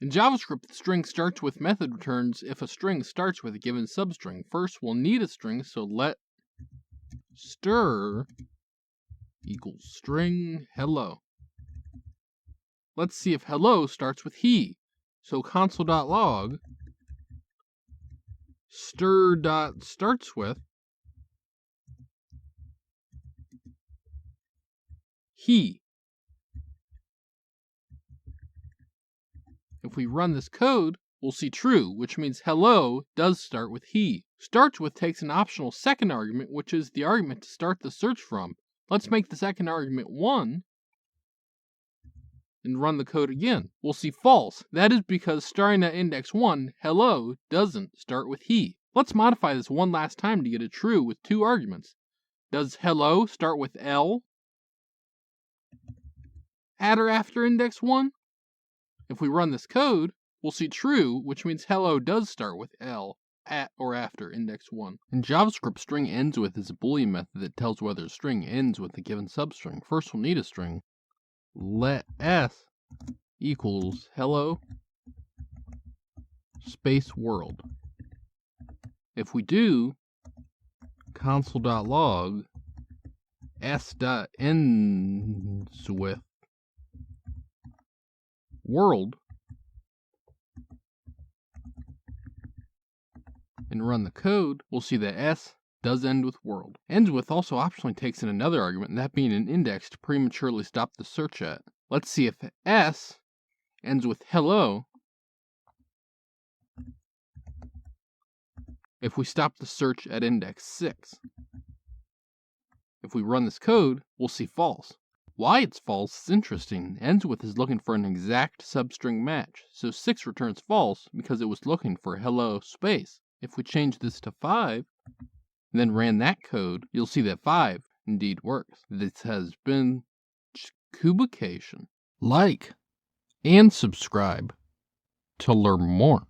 In JavaScript, the string startsWith method returns if a string starts with a given substring. First, we'll need a string, so let stir equals string hello. Let's see if hello starts with he. So console.log stir.startsWith he. If we run this code, we'll see true, which means hello does start with he. StartsWith takes an optional second argument, which is the argument to start the search from. Let's make the second argument 1 and run the code again. We'll see false. That is because starting at index 1, hello doesn't start with he. Let's modify this one last time to get it true with 2 arguments. Does hello start with L at or after index 1? If we run this code, we'll see true, which means hello does start with L at or after index 1. In JavaScript, string endsWith is a Boolean method that tells whether a string ends with a given substring. First, we'll need a string. Let s equals hello space world. If we do, console.log s.endsWith world and run the code, we'll see that s does end with world. EndsWith also optionally takes in another argument, that being an index to prematurely stop the search at. Let's see if s ends with hello if we stop the search at index 6. If we run this code, we'll see false. Why it's false is interesting. endsWith is looking for an exact substring match, so 6 returns false because it was looking for hello space. If we change this to 5, and then ran that code, you'll see that 5 indeed works. This has been Kubication. Like and subscribe to learn more.